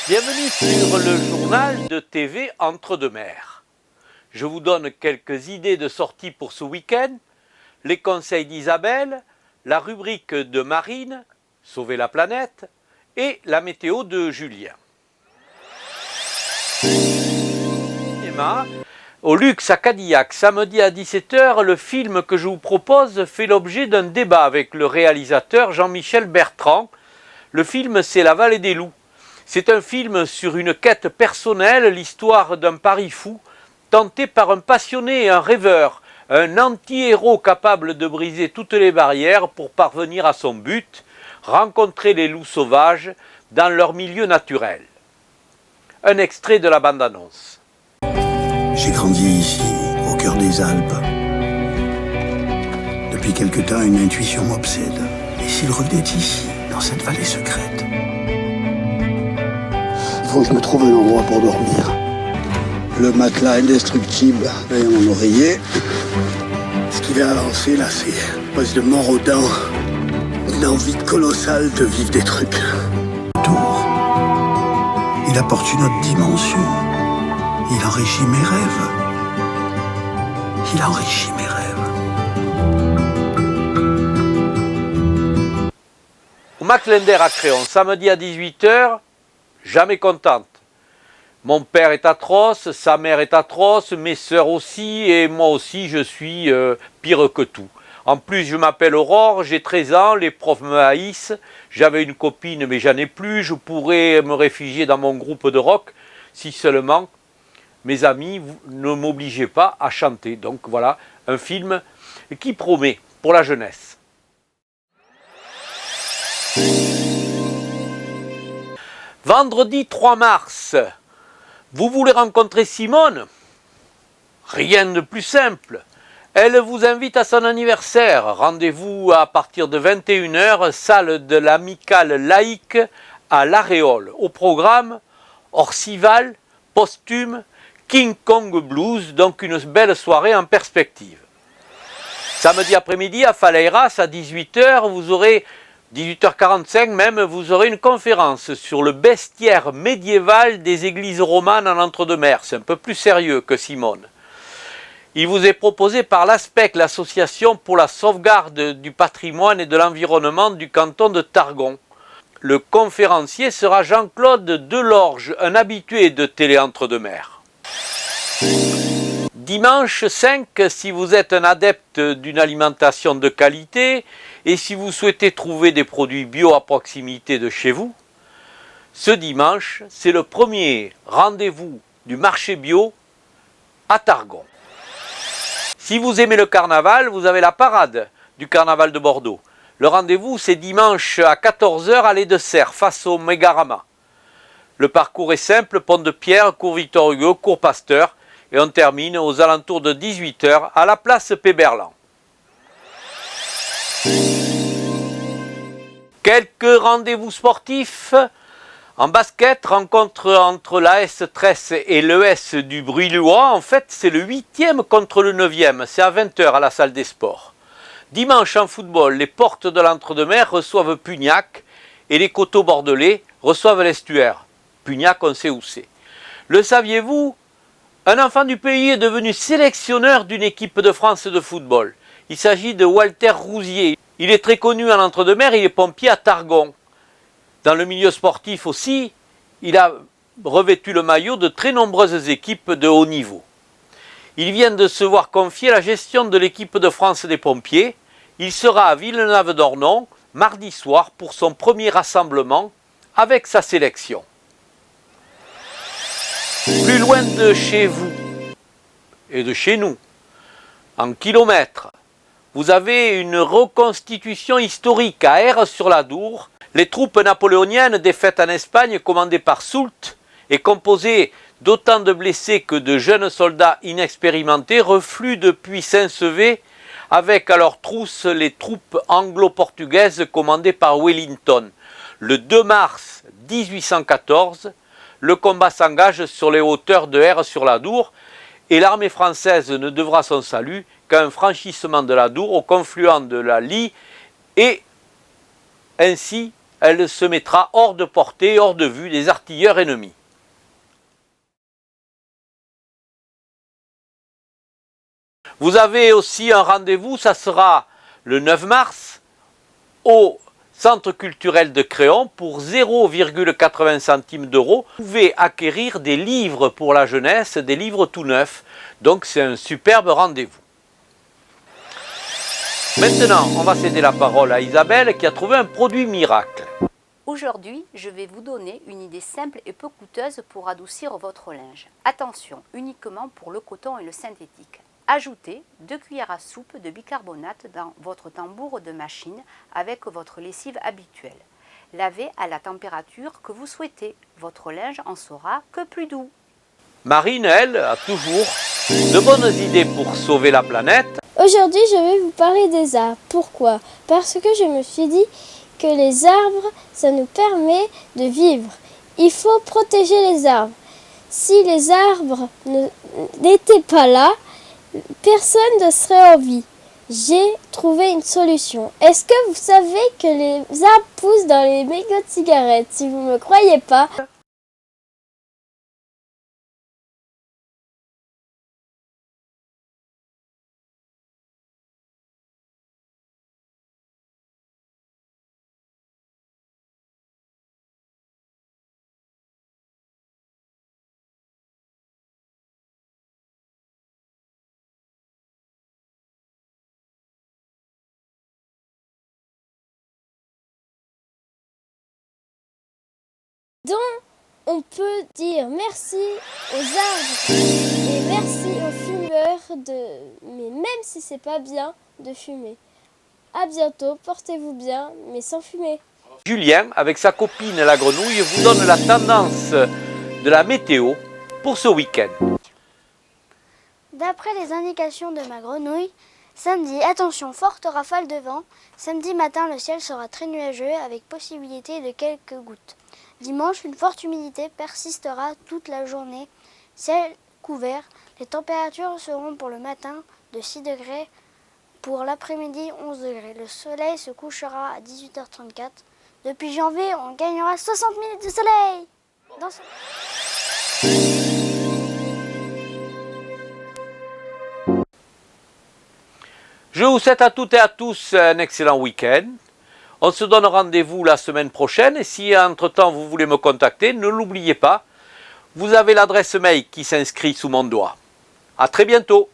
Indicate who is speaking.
Speaker 1: Bienvenue sur le journal de TV Entre-deux-Mers. Je vous donne quelques idées de sorties pour ce week-end, les conseils d'Isabelle, la rubrique de Marine, Sauver la planète, et la météo de Julien. Au Luxe à Cadillac, samedi à 17 h, le film que je vous propose fait l'objet d'un débat avec le réalisateur Jean-Michel Bertrand. Le film, c'est La Vallée des Loups. C'est un film sur une quête personnelle, l'histoire d'un pari fou, tenté par un passionné et un rêveur, un anti-héros capable de briser toutes les barrières pour parvenir à son but, rencontrer les loups sauvages dans leur milieu naturel. Un extrait de la bande-annonce.
Speaker 2: J'ai grandi ici, au cœur des Alpes. Depuis quelque temps, une intuition m'obsède. Et s'il revenait ici, dans cette vallée secrète? Il faut que je me trouve un endroit pour dormir. Le matelas indestructible et mon oreiller. Ce qui va avancer là, c'est une espèce de mort aux dents. Une envie colossale de vivre des trucs. Tour. Il apporte une autre dimension. Il enrichit mes rêves. Il enrichit mes rêves.
Speaker 1: Au Maclender à Créon, samedi à 18 h, jamais contente. Mon père est atroce, sa mère est atroce, mes sœurs aussi, et moi aussi je suis pire que tout. En plus, je m'appelle Aurore, j'ai 13 ans, les profs me haïssent, j'avais une copine mais j'en ai plus, je pourrais me réfugier dans mon groupe de rock, si seulement mes amis ne m'obligeaient pas à chanter. Donc voilà, un film qui promet pour la jeunesse. Vendredi 3 mars, vous voulez rencontrer Simone? Rien de plus simple. Elle vous invite à son anniversaire. Rendez-vous à partir de 21 h, salle de l'Amicale laïque à l'Aréole. Au programme, Orcival, Posthume, King Kong Blues, donc une belle soirée en perspective. Samedi après-midi à Faleiras à 18 h, vous aurez 18h45 même, vous aurez une conférence sur le bestiaire médiéval des églises romanes en Entre-deux-Mers. C'est un peu plus sérieux que Simone. Il vous est proposé par l'ASPEC, l'association pour la sauvegarde du patrimoine et de l'environnement du canton de Targon. Le conférencier sera Jean-Claude Delorge, un habitué de Télé Entre-deux-Mers. Dimanche 5, si vous êtes un adepte d'une alimentation de qualité et si vous souhaitez trouver des produits bio à proximité de chez vous, ce dimanche, c'est le premier rendez-vous du marché bio à Targon. Si vous aimez le carnaval, vous avez la parade du carnaval de Bordeaux. Le rendez-vous, c'est dimanche à 14 h à l'Haie de Serre, face au Mégarama. Le parcours est simple, pont de Pierre, cours Victor Hugo, cours Pasteur, et on termine aux alentours de 18 h à la place Péberlan. Quelques rendez-vous sportifs. En basket, rencontre entre l'AS Tresse et l'ES du Bruillois. En fait, c'est le 8e contre le 9e. C'est à 20 h à la salle des sports. Dimanche en football, les portes de l'Entre-deux-Mers reçoivent Pugnac et les coteaux bordelais reçoivent l'Estuaire. Pugnac, on sait où c'est. Le saviez-vous? Un enfant du pays est devenu sélectionneur d'une équipe de France de football. Il s'agit de Walter Rousier. Il est très connu en Entre-deux-Mers, il est pompier à Targon. Dans le milieu sportif aussi, il a revêtu le maillot de très nombreuses équipes de haut niveau. Il vient de se voir confier la gestion de l'équipe de France des pompiers. Il sera à Villeneuve-d'Ornon mardi soir pour son premier rassemblement avec sa sélection. Plus loin de chez vous et de chez nous, en kilomètres, vous avez une reconstitution historique à Aire-sur-la-Dour. Les troupes napoléoniennes défaites en Espagne, commandées par Soult et composées d'autant de blessés que de jeunes soldats inexpérimentés, refluent depuis Saint-Sevé avec à leur trousse les troupes anglo-portugaises commandées par Wellington. Le 2 mars 1814, le combat s'engage sur les hauteurs de Aire-sur-la-Dour et l'armée française ne devra son salut qu'à un franchissement de la Dour au confluent de la Lys et ainsi elle se mettra hors de portée, hors de vue des artilleurs ennemis. Vous avez aussi un rendez-vous, ça sera le 9 mars au Centre culturel de Créon pour 0,80 centimes d'euros. Vous pouvez acquérir des livres pour la jeunesse, des livres tout neufs. Donc c'est un superbe rendez-vous. Maintenant, on va céder la parole à Isabelle qui a trouvé un produit miracle.
Speaker 3: Aujourd'hui, je vais vous donner une idée simple et peu coûteuse pour adoucir votre linge. Attention, uniquement pour le coton et le synthétique. Ajoutez 2 cuillères à soupe de bicarbonate dans votre tambour de machine avec votre lessive habituelle. Lavez à la température que vous souhaitez. Votre linge en sera que plus doux.
Speaker 1: Marine, elle, a toujours de bonnes idées pour sauver la planète.
Speaker 4: Aujourd'hui, je vais vous parler des arbres. Pourquoi? Parce que je me suis dit que les arbres, ça nous permet de vivre. Il faut protéger les arbres. Si les arbres n'étaient pas là, personne ne serait en vie. J'ai trouvé une solution. Est-ce que vous savez que les arbres poussent dans les mégots de cigarettes? Si vous ne me croyez pas, donc on peut dire merci aux arbres et merci aux fumeurs mais même si c'est pas bien de fumer. À bientôt, portez-vous bien, mais sans fumer.
Speaker 1: Julien, avec sa copine la grenouille, vous donne la tendance de la météo pour ce week-end.
Speaker 5: D'après les indications de ma grenouille, samedi, attention, forte rafale de vent. Samedi matin, le ciel sera très nuageux avec possibilité de quelques gouttes. Dimanche, une forte humidité persistera toute la journée. Ciel couvert, les températures seront pour le matin de 6 degrés, pour l'après-midi 11 degrés. Le soleil se couchera à 18h34. Depuis janvier, on gagnera 60 minutes de soleil.
Speaker 1: Je vous souhaite à toutes et à tous un excellent week-end. On se donne rendez-vous la semaine prochaine et si entre-temps vous voulez me contacter, ne l'oubliez pas, vous avez l'adresse mail qui s'inscrit sous mon doigt. À très bientôt.